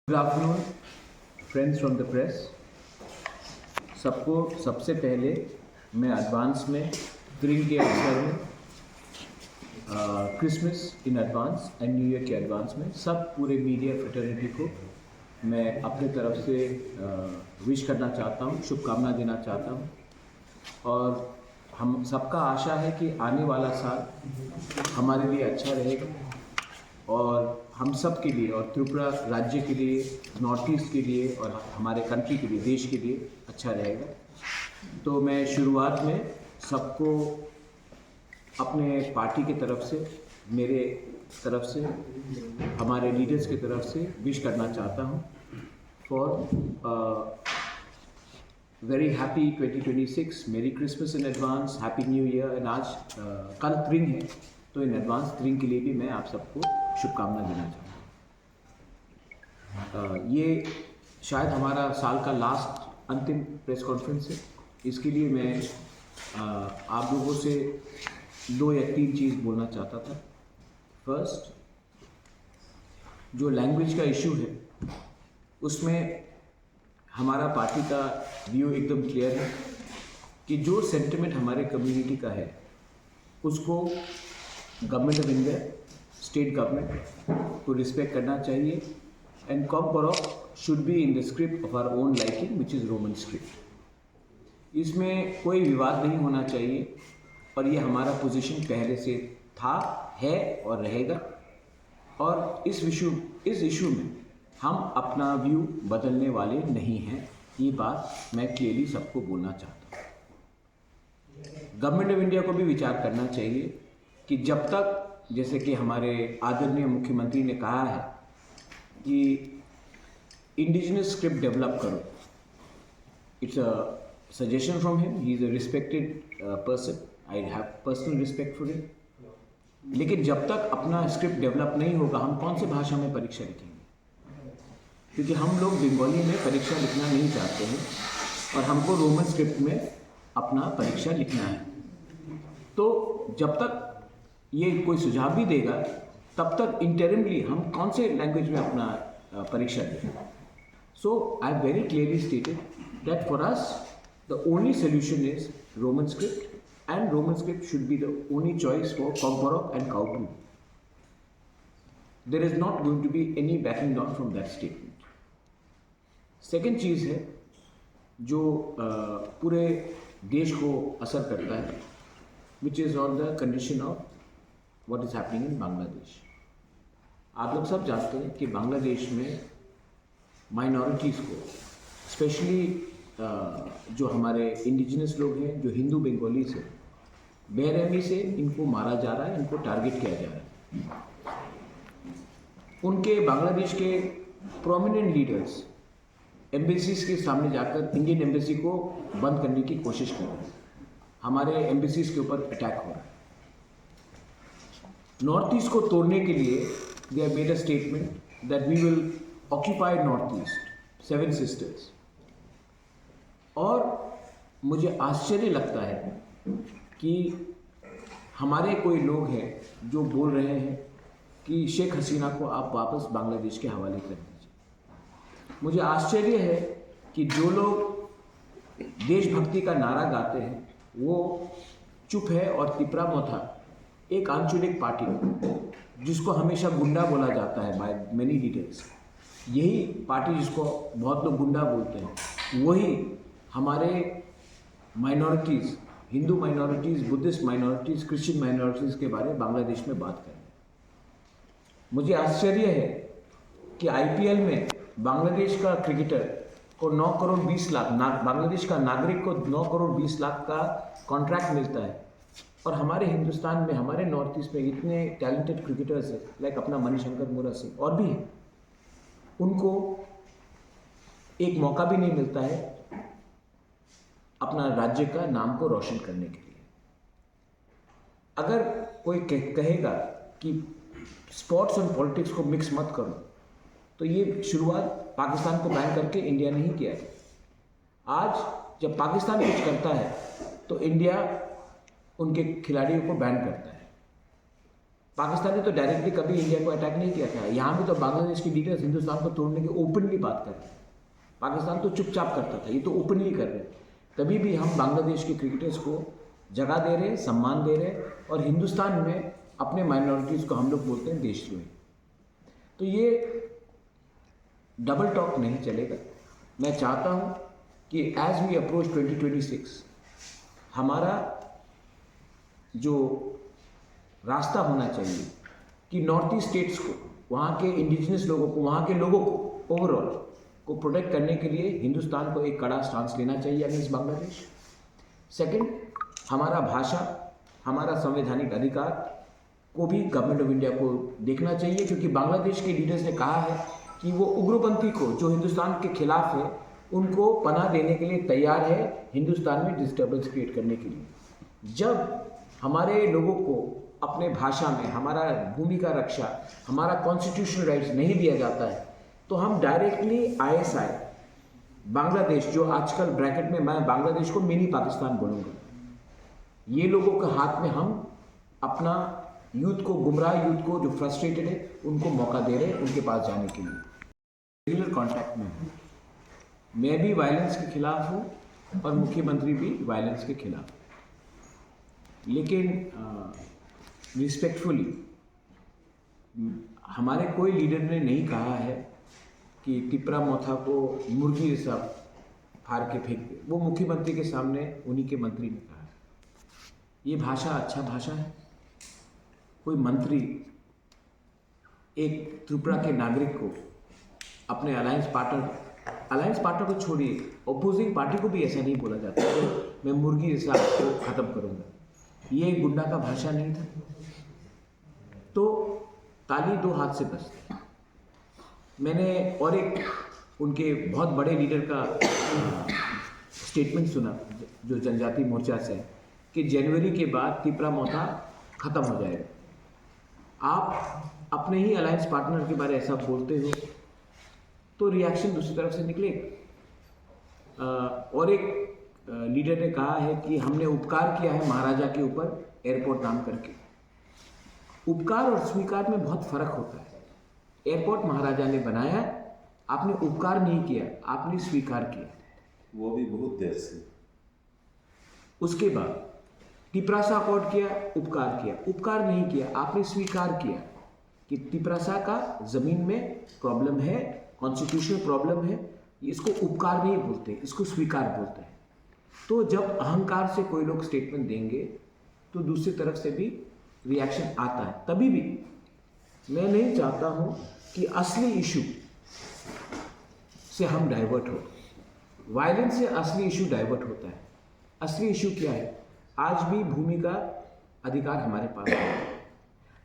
Good afternoon friends from the press. सबको सबसे पहले मैं एडवांस में ग्रीन के अवसर में Christmas in advance and new year के एडवांस में सब पूरे मीडिया फ्रेटर्निटी को मैं अपने तरफ से विश करना चाहता हूँ, शुभकामना देना चाहता हूँ। और हम सबका आशा है कि आने वाला साल हमारे लिए अच्छा रहेगा और हम सब के लिए और त्रिपुरा राज्य के लिए, नॉर्थ ईस्ट के लिए और हमारे कंट्री के लिए, देश के लिए अच्छा रहेगा। तो मैं शुरुआत में सबको अपने पार्टी की तरफ से, मेरे तरफ से, हमारे लीडर्स की तरफ से विश करना चाहता हूँ फॉर वेरी हैप्पी 2026, मेरी Christmas in advance, happy new year. And आज कल त्रिंग है, तो इन एडवांस त्रिंग के लिए भी मैं आप सबको शुभकामना देना चाहता हूँ। ये शायद हमारा साल का लास्ट अंतिम प्रेस कॉन्फ्रेंस है। इसके लिए मैं आप लोगों से 2 या 3 चीज़ बोलना चाहता था। फर्स्ट, जो लैंग्वेज का इशू है उसमें हमारा पार्टी का व्यू एकदम क्लियर है कि जो सेंटिमेंट हमारे कम्युनिटी का है उसको government of India, state government को रिस्पेक्ट करना चाहिए। And Kokborok should be in the script of our own liking which is Roman script. इसमें कोई विवाद नहीं होना चाहिए और ये हमारा पोजीशन पहले से था, है और रहेगा। और इस इशू में हम अपना व्यू बदलने वाले नहीं हैं। ये बात मैं क्लियरली सबको बोलना चाहता हूँ। गवर्नमेंट ऑफ इंडिया को भी विचार करना चाहिए कि जब तक, जैसे कि हमारे आदरणीय मुख्यमंत्री ने कहा है कि इंडिजिनस स्क्रिप्ट डेवलप करो, it's a suggestion from him, he is a respected person, I have personal respect for him. लेकिन जब तक अपना स्क्रिप्ट डेवलप नहीं होगा, हम कौन सी भाषा में परीक्षा लिखेंगे? क्योंकि हम लोग बंगाली में परीक्षा लिखना नहीं चाहते हैं और हमको रोमन स्क्रिप्ट में अपना परीक्षा लिखना है। तो जब तक ये कोई सुझाव भी देगा, तब तक इंटरिमली हम कौन से लैंग्वेज में अपना परीक्षा दें। So I have very clearly stated that for us the only solution is Roman script and Roman script should be the only choice for Kokborok and काउटू। There is not going to be any backing down from that statement. Second चीज़ है जो पूरे देश को असर करता है, which is on the condition of what is happening in Bangladesh. आप लोग सब जानते हैं कि बांग्लादेश में माइनॉरिटीज़ को, स्पेशली जो हमारे इंडिजिनस लोग हैं, जो हिंदू बंगालीज हैं, बेरहमी से इनको मारा जा रहा है, इनको टारगेट किया जा रहा है। उनके बांग्लादेश के प्रोमिनेंट लीडर्स एम्बेसीज के सामने जाकर इंडियन एम्बेसी को बंद करने की कोशिश कर रहे हैं। हमारे एम्बेसीज के ऊपर अटैक हो रहा है। नॉर्थ ईस्ट को तोड़ने के लिए they have made a statement that we will occupy north east, 7 sisters. और मुझे आश्चर्य लगता है कि हमारे कोई लोग हैं जो बोल रहे हैं कि शेख हसीना को आप वापस बांग्लादेश के हवाले कर दीजिए। मुझे आश्चर्य है कि जो लोग देशभक्ति का नारा गाते हैं वो चुप है। और त्रिपुरा मोथा एक आंचलिक पार्टी जिसको हमेशा गुंडा बोला जाता है बाय मेनी लीडर्स, यही पार्टी जिसको बहुत लोग गुंडा बोलते हैं, वही हमारे minorities, Hindu minorities, Buddhist minorities, Christian minorities के बारे में बांग्लादेश में बात कर रहे हैं। मुझे आश्चर्य है कि IPL में बांग्लादेश का क्रिकेटर को 9 करोड़ 20 लाख, बांग्लादेश का नागरिक को 9 करोड़ 20 लाख का कॉन्ट्रैक्ट मिलता है। और हमारे हिंदुस्तान में, हमारे नॉर्थ ईस्ट में इतने टैलेंटेड क्रिकेटर्स हैं, लाइक अपना मणिशंकर मुरा सिंह और भी हैं, उनको एक मौका भी नहीं मिलता है अपना राज्य का नाम को रोशन करने के लिए। अगर कोई कहेगा कि स्पोर्ट्स और पॉलिटिक्स को मिक्स मत करो, तो ये शुरुआत पाकिस्तान को बैन करके इंडिया ने ही किया है। आज जब पाकिस्तान कुछ करता है तो इंडिया उनके खिलाड़ियों को बैन करता है। पाकिस्तान ने तो डायरेक्टली कभी इंडिया को अटैक नहीं किया था। यहाँ भी तो बांग्लादेश के लीडर्स हिंदुस्तान को तोड़ने की ओपनली बात कर रहे हैं। पाकिस्तान तो चुपचाप करता था, ये तो ओपनली कर रहे हैं। तभी भी हम बांग्लादेश के क्रिकेटर्स को जगह दे रहे हैं, सम्मान दे रहे हैं, और हिंदुस्तान में अपने माइनॉरिटीज़ को हम लोग बोलते हैं देशद्रोही। तो ये डबल टॉक नहीं चलेगा। मैं चाहता हूँ कि एज वी अप्रोच 2026 हमारा जो रास्ता होना चाहिए कि नॉर्थ ईस्ट स्टेट्स को, वहाँ के इंडिजिनस लोगों को, वहाँ के लोगों को ओवरऑल को प्रोटेक्ट करने के लिए हिंदुस्तान को एक कड़ा स्टांस लेना चाहिए अगेंस्ट बांग्लादेश। सेकंड, हमारा भाषा, हमारा संवैधानिक अधिकार को भी गवर्नमेंट ऑफ इंडिया को देखना चाहिए, क्योंकि बांग्लादेश के लीडर्स ने कहा है कि वो उग्रपंथी को जो हिंदुस्तान के खिलाफ है उनको पनाह देने के लिए तैयार है, हिंदुस्तान में डिस्टर्बेंस क्रिएट करने के लिए। जब हमारे लोगों को अपने भाषा में, हमारा भूमि का रक्षा, हमारा कॉन्स्टिट्यूशनल राइट्स नहीं दिया जाता है, तो हम डायरेक्टली ISI बांग्लादेश, जो आजकल ब्रैकेट में मैं बांग्लादेश को मिनी पाकिस्तान बोलूँगा, ये लोगों के हाथ में हम अपना यूथ को, गुमराह यूथ को जो फ्रस्ट्रेटेड है, उनको मौका दे रहे हैं उनके पास जाने के लिए। रेगुलर कॉन्टैक्ट में हूँ, मैं भी वायलेंस के खिलाफ हूँ और मुख्यमंत्री भी वायलेंस के खिलाफ, लेकिन रिस्पेक्टफुली हमारे कोई लीडर ने नहीं कहा है कि तिपरा मोथा को मुर्गी जैसा फाड़ के फेंक दे। वो मुख्यमंत्री के सामने उन्हीं के मंत्री ने कहा है। ये भाषा अच्छा भाषा है? कोई मंत्री एक त्रिपुरा के नागरिक को, अपने अलायंस पार्टनर को छोड़िए, अपोजिंग पार्टी को भी ऐसा नहीं बोला जाता तो मैं मुर्गी जैसा आपको खत्म करूंगा। ये गुंडा का भाषा नहीं था। तो ताली दो हाथ से बजती। मैंने और एक उनके बहुत बड़े लीडर का स्टेटमेंट सुना जो जनजाति मोर्चा से, कि जनवरी के बाद तिपरा मोथा खत्म हो जाएगा। आप अपने ही अलायंस पार्टनर के बारे में ऐसा बोलते हो तो रिएक्शन दूसरी तरफ से निकलेगा। और एक लीडर ने कहा है कि हमने उपकार किया है महाराजा के ऊपर एयरपोर्ट नाम करके। उपकार और स्वीकार में बहुत फर्क होता है। एयरपोर्ट महाराजा ने बनाया, आपने उपकार नहीं किया, आपने स्वीकार किया, वो भी बहुत देर से। उसके बाद तिपरासा अकॉर्ड किया, उपकार किया, उपकार नहीं किया, आपने स्वीकार किया कि तिपरासा का जमीन में प्रॉब्लम है, कॉन्स्टिट्यूशनल प्रॉब्लम है। इसको उपकार नहीं बोलते, इसको स्वीकार बोलते हैं। तो जब अहंकार से कोई लोग स्टेटमेंट देंगे तो दूसरी तरफ से भी रिएक्शन आता है। तभी भी मैं नहीं चाहता हूं कि असली इशू से हम डाइवर्ट हो। वायलेंस से असली इशू डाइवर्ट होता है। असली इशू क्या है? आज भी भूमि का अधिकार हमारे पास है।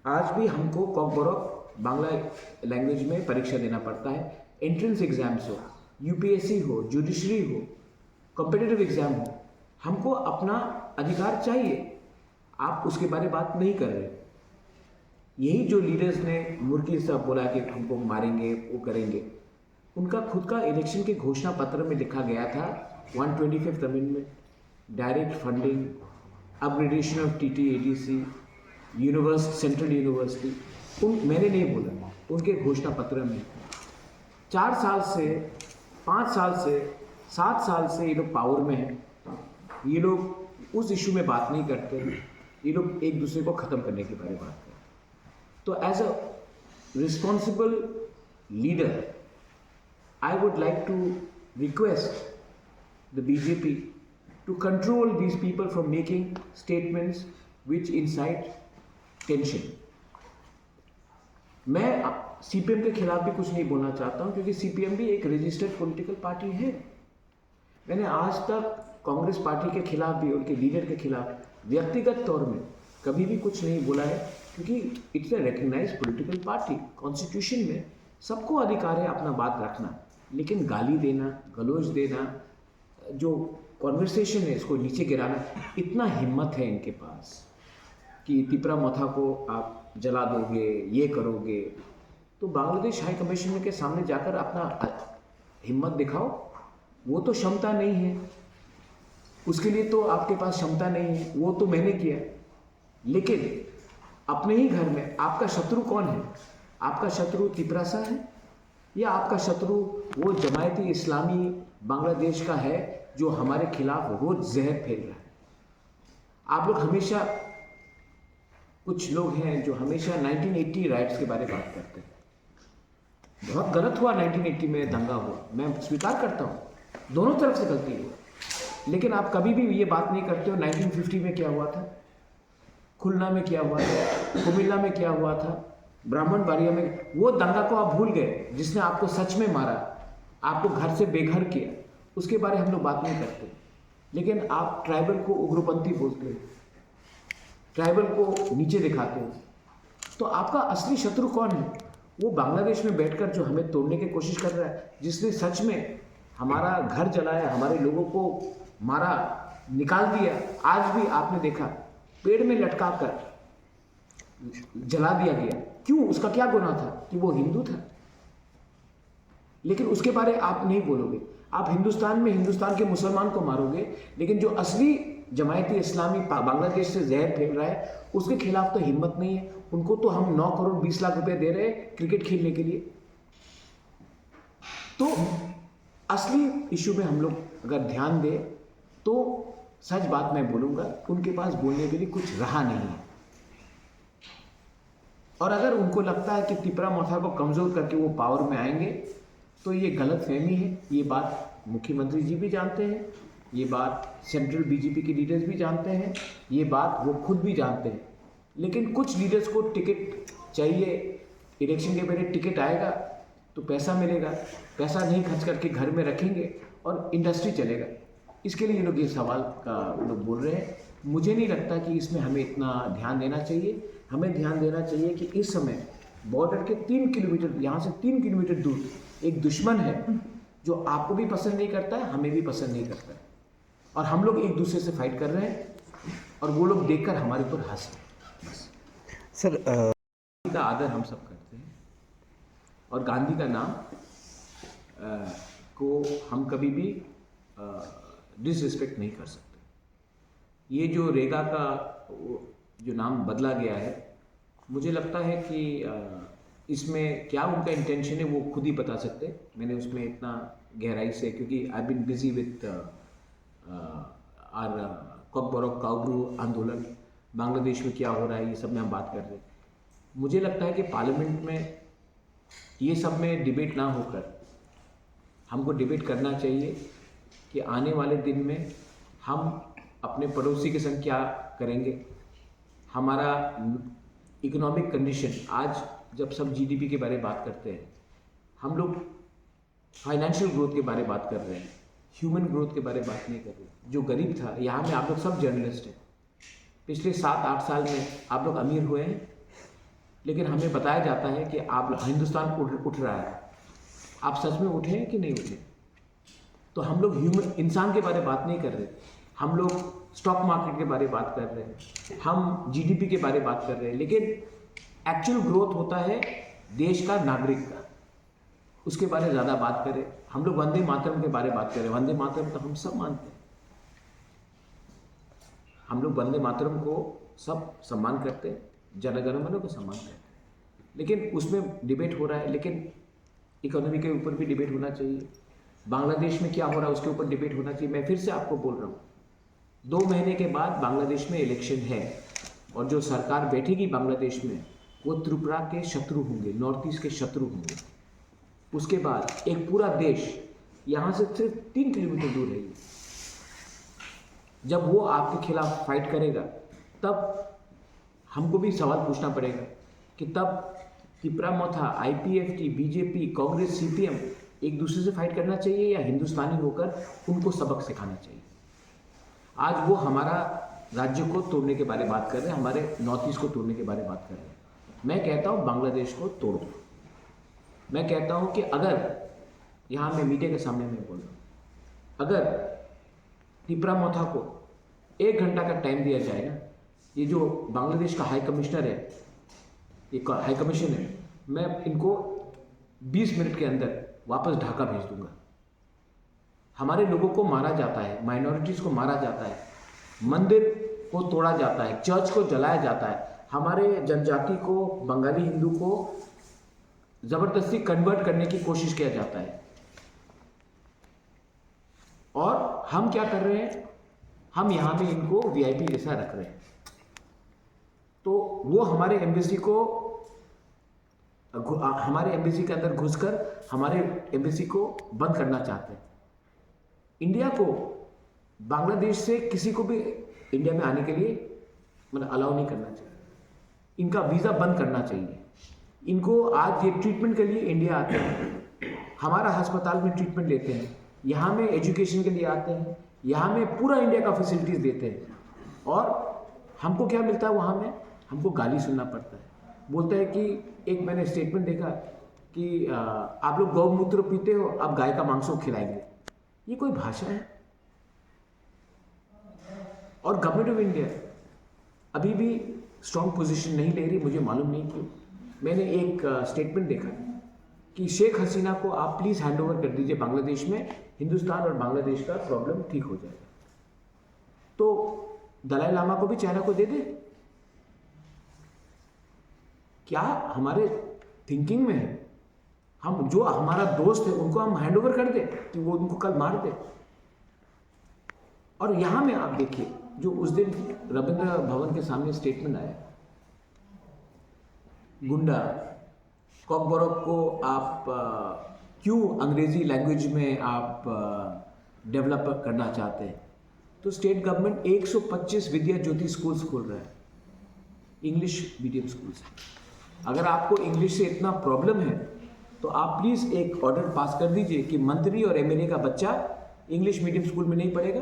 आज भी हमको कॉकबोरक बांग्ला लैंग्वेज में परीक्षा देना पड़ता है। एंट्रेंस एग्जाम्स हो, यूपीएससी हो, जुडिशरी हो, कॉम्पिटिटिव एग्जाम हो, हमको अपना अधिकार चाहिए। आप उसके बारे में बात नहीं कर रहे। यही जो लीडर्स ने मुर्गी साहब बोला कि हमको मारेंगे, वो करेंगे, उनका खुद का इलेक्शन के घोषणा पत्र में लिखा गया था 125th amendment, direct funding, upgradation of TTADC, central university. मैंने नहीं बोला, उनके घोषणा पत्र में। 4 साल से, 5 साल से, 7 साल से ये लोग पावर में हैं। ये लोग उस इशू में बात नहीं करते, ये लोग एक दूसरे को ख़त्म करने के बारे में बात करते। तो as a responsible leader I would like to request the BJP to control these people from making statements which incite tension. मैं CPM के खिलाफ भी कुछ नहीं बोलना चाहता हूँ, क्योंकि CPM भी एक रजिस्टर्ड पॉलिटिकल पार्टी है। मैंने आज तक कांग्रेस पार्टी के खिलाफ भी, उनके लीडर के खिलाफ व्यक्तिगत तौर में कभी भी कुछ नहीं बोला है, क्योंकि it's a recognised political party. Constitution में सबको अधिकार है अपना बात रखना, लेकिन गाली देना, गलौज देना, जो कॉन्वर्सेशन है इसको नीचे गिराना, इतना हिम्मत है इनके पास कि तिपरा मोथा को आप जला दोगे, ये करोगे। तो बांग्लादेश हाई कमिश्नर के सामने जाकर अपना हिम्मत दिखाओ। वो तो क्षमता नहीं है, उसके लिए तो आपके पास क्षमता नहीं है, वो तो मैंने किया। लेकिन अपने ही घर में आपका शत्रु कौन है? आपका शत्रु तिपरासा है या आपका शत्रु वो जमायती इस्लामी बांग्लादेश का है जो हमारे खिलाफ रोज जहर फैल रहा है? आप लोग हमेशा, कुछ लोग हैं जो हमेशा 1980 राइट्स के बारे में बात करते हैं। बहुत गलत हुआ 1980 में दंगा हुआ, मैं स्वीकार करता हूँ, दोनों तरफ से गलती हुई, लेकिन आप कभी भी ये बात नहीं करते हो 1950 में क्या हुआ था, खुलना में क्या हुआ था, कुमिल्ला में क्या हुआ था, ब्राह्मण बाड़िया में। वो दंगा को आप भूल गए जिसने आपको सच में मारा, आपको घर से बेघर किया, उसके बारे में हम लोग बात नहीं करते। लेकिन आप ट्राइबल को उग्रपंथी बोलते हो, ट्राइबल को नीचे दिखाते हो। तो आपका असली शत्रु कौन है? वो बांग्लादेश में बैठकर जो हमें तोड़ने की कोशिश कर रहा है, जिसने सच में हमारा घर जलाया, हमारे लोगों को मारा, निकाल दिया। आज भी आपने देखा पेड़ में लटका कर जला दिया गया। क्यों? उसका क्या गुनाह था कि वो हिंदू था? लेकिन उसके बारे आप नहीं बोलोगे। आप हिंदुस्तान में हिंदुस्तान के मुसलमान को मारोगे, लेकिन जो असली जमायती इस्लामी बांग्लादेश से जहर फैल रहा है उसके खिलाफ तो हिम्मत नहीं है। उनको तो हम 9 करोड़ 20 लाख रुपए दे रहे हैं क्रिकेट खेलने के लिए। तो असली इशू में हम लोग अगर ध्यान दें तो सच बात मैं बोलूँगा, उनके पास बोलने के लिए कुछ रहा नहीं है। और अगर उनको लगता है कि तिपरा मोथा को कमज़ोर करके वो पावर में आएंगे तो ये गलत फहमी है। ये बात मुख्यमंत्री जी भी जानते हैं, ये बात सेंट्रल बीजेपी के लीडर्स भी जानते हैं, ये बात वो खुद भी जानते हैं। लेकिन कुछ लीडर्स को टिकट चाहिए, इलेक्शन के पहले टिकट आएगा तो पैसा मिलेगा, पैसा नहीं खर्च करके घर में रखेंगे और इंडस्ट्री चलेगा। इसके लिए ये लोग ये सवाल का लोग बोल रहे हैं। मुझे नहीं लगता कि इसमें हमें इतना ध्यान देना चाहिए। हमें ध्यान देना चाहिए कि इस समय बॉर्डर के 3 किलोमीटर, यहाँ से 3 किलोमीटर दूर एक दुश्मन है जो आपको भी पसंद नहीं करता है, हमें भी पसंद नहीं करता है, और हम लोग एक दूसरे से फाइट कर रहे हैं और वो लोग देखकर हमारे ऊपर हंस रहे हैं। बस सर, गांधी का आदर हम सब करते हैं और गांधी का नाम को हम कभी भी डिसरिस्पेक्ट नहीं कर सकते। ये जो रेगा का जो नाम बदला गया है, मुझे लगता है कि इसमें क्या उनका इंटेंशन है वो खुद ही बता सकते हैं। मैंने उसमें इतना गहराई से, क्योंकि I been busy with our Kokborok Kaubru आंदोलन, बांग्लादेश में क्या हो रहा है, ये सब में हम बात कर रहे हैं। मुझे लगता है कि पार्लियामेंट में ये सब में डिबेट ना होकर हमको डिबेट करना चाहिए कि आने वाले दिन में हम अपने पड़ोसी के संग क्या करेंगे। हमारा इकोनॉमिक कंडीशन, आज जब सब जीडीपी के बारे में बात करते हैं, हम लोग फाइनेंशियल ग्रोथ के बारे में बात कर रहे हैं, ह्यूमन ग्रोथ के बारे में बात नहीं कर रहे। जो गरीब था, यहाँ में आप लोग सब जर्नलिस्ट हैं, पिछले 7-8 साल में आप लोग अमीर हुए हैं, लेकिन हमें बताया जाता है कि आप हिंदुस्तान उठ रहा है। आप सच में उठे हैं कि नहीं उठे? तो हम लोग ह्यूमन इंसान के बारे में बात नहीं कर रहे, हम लोग स्टॉक मार्केट के बारे में बात कर रहे हैं, हम जीडीपी के बारे में बात कर रहे हैं। लेकिन एक्चुअल ग्रोथ होता है देश का, नागरिक का, उसके बारे में ज़्यादा बात करें। हम लोग वंदे मातरम के बारे में बात करें। वंदे मातरम तो हम सब मानते हैं, हम लोग वंदे मातरम को सब सम्मान करते हैं, जनगण मन को सम्मान करते हैं, लेकिन उसमें डिबेट हो रहा है। लेकिन इकोनॉमी के ऊपर भी डिबेट होना चाहिए, बांग्लादेश में क्या हो रहा है उसके ऊपर डिबेट होना चाहिए। मैं फिर से आपको बोल रहा हूँ, 2 महीने के बाद बांग्लादेश में इलेक्शन है और जो सरकार बैठेगी बांग्लादेश में वो त्रिपुरा के शत्रु होंगे, नॉर्थ ईस्ट के शत्रु होंगे। उसके बाद एक पूरा देश यहाँ से सिर्फ 3 किलोमीटर दूर है, जब वो आपके खिलाफ फाइट करेगा तब हमको भी सवाल पूछना पड़ेगा कि तब तिपरा मोथा, आईपीएफटी, बीजेपी, कांग्रेस, सीपीएम एक दूसरे से फाइट करना चाहिए या हिंदुस्तानी होकर उनको सबक सिखाना चाहिए। आज वो हमारा राज्य को तोड़ने के बारे में बात कर रहे हैं, हमारे नॉर्थ ईस्ट को तोड़ने के बारे में बात कर रहे हैं। मैं कहता हूँ बांग्लादेश को तोड़ो। मैं कहता हूँ कि अगर, यहाँ मैं मीडिया के सामने मैं बोल रहा हूँ, अगर तिपरा मोथा को 1 घंटा का टाइम दिया जाए ना, ये जो बांग्लादेश का हाई कमिश्नर है, ये हाई कमीशन है, मैं इनको 20 मिनट के अंदर वापस ढाका भेज दूंगा। हमारे लोगों को मारा जाता है, माइनॉरिटीज़ को मारा जाता है, मंदिर को तोड़ा जाता है, चर्च को जलाया जाता है, हमारे जनजाति को, बंगाली हिंदू को ज़बरदस्ती कन्वर्ट करने की कोशिश किया जाता है। और हम क्या कर रहे हैं, हम यहाँ पे इनको वीआईपी जैसा रख रहे हैं। तो वो हमारे एम्बेसी के अंदर घुसकर हमारे एम्बेसी को बंद करना चाहते हैं। इंडिया को बांग्लादेश से किसी को भी इंडिया में आने के लिए मतलब अलाउ नहीं करना चाहिए। इनका वीज़ा बंद करना चाहिए। इनको आज ये ट्रीटमेंट के लिए इंडिया आते हैं, हमारा अस्पताल में ट्रीटमेंट लेते हैं, यहाँ में एजुकेशन के लिए आते हैं, यहाँ में पूरा इंडिया का फैसिलिटीज़ देते हैं। और हमको क्या मिलता है वहाँ में, हमको गाली सुनना पड़ता है। बोलता है कि एक मैंने स्टेटमेंट देखा कि आप लोग गौमूत्र पीते हो, आप गाय का मांस खिलाएंगे। ये कोई भाषा है? और गवर्नमेंट ऑफ इंडिया अभी भी स्ट्रॉन्ग पोजीशन नहीं ले रही, मुझे मालूम नहीं क्यों। मैंने एक स्टेटमेंट देखा कि शेख हसीना को आप प्लीज़ हैंड ओवर कर दीजिए बांग्लादेश में, हिंदुस्तान और बांग्लादेश का प्रॉब्लम ठीक हो जाएगा। तो दलाई लामा को भी चाइना को दे दे? क्या हमारे थिंकिंग में है? हम जो हमारा दोस्त है उनको हम हैंड ओवर कर दे कि वो उनको कल मार दे? और यहाँ में आप देखिए जो उस दिन रविंद्र भवन के सामने स्टेटमेंट आया, गुंडा कॉकबॉरोक को आप क्यों अंग्रेजी लैंग्वेज में आप डेवलप करना चाहते हैं? तो स्टेट गवर्नमेंट 125 विद्या ज्योति स्कूल्स खोल रहा है, इंग्लिश मीडियम स्कूल्स। अगर आपको इंग्लिश से इतना प्रॉब्लम है तो आप प्लीज़ एक ऑर्डर पास कर दीजिए कि मंत्री और एमएलए का बच्चा इंग्लिश मीडियम स्कूल में नहीं पढ़ेगा।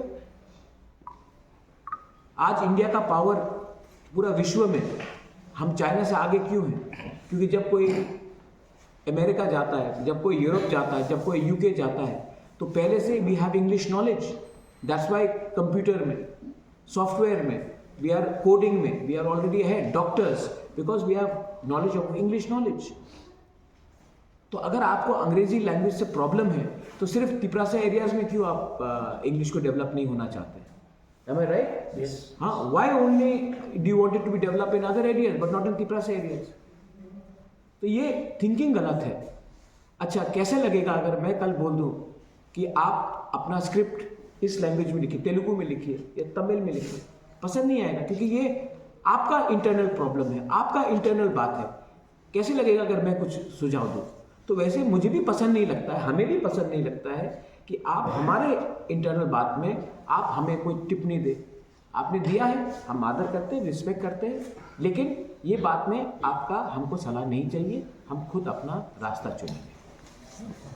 आज इंडिया का पावर पूरा विश्व में, हम चाइना से आगे क्यों हैं? क्योंकि जब कोई अमेरिका जाता है, जब कोई यूरोप जाता है, जब कोई यूके जाता है, तो पहले से we have English knowledge. That's why computer में, सॉफ्टवेयर में, वी आर कोडिंग में, वी आर ऑलरेडी है doctors, because we have knowledge of English knowledge. तो अगर आपको अंग्रेजी लैंग्वेज से प्रॉब्लम है तो सिर्फ तिपरासा एरियाज में क्यों आप इंग्लिश को डेवलप नहीं होना चाहते? Am I right? Yes. हाँ, why only do you want it to be developed in other areas but not in Tiprasa areas? तो ये थिंकिंग गलत है। अच्छा, कैसे लगेगा अगर मैं कल बोल दूं कि आप अपना स्क्रिप्ट इस लैंग्वेज में लिखिए, तेलुगु में लिखिए या तमिल में लिखिए? पसंद नहीं आएगा, क्योंकि ये आपका इंटरनल प्रॉब्लम है, आपका इंटरनल बात है। कैसे लगेगा अगर मैं कुछ सुझाव दूं? तो वैसे मुझे भी पसंद नहीं लगता है, हमें भी पसंद नहीं लगता है कि आप हमारे इंटरनल बात में आप हमें कोई टिप्पणी दे। आपने दिया है, हम आदर करते हैं, रिस्पेक्ट करते हैं, लेकिन ये बात में आपका हमको सलाह नहीं चाहिए। हम खुद अपना रास्ता चुनेंगे।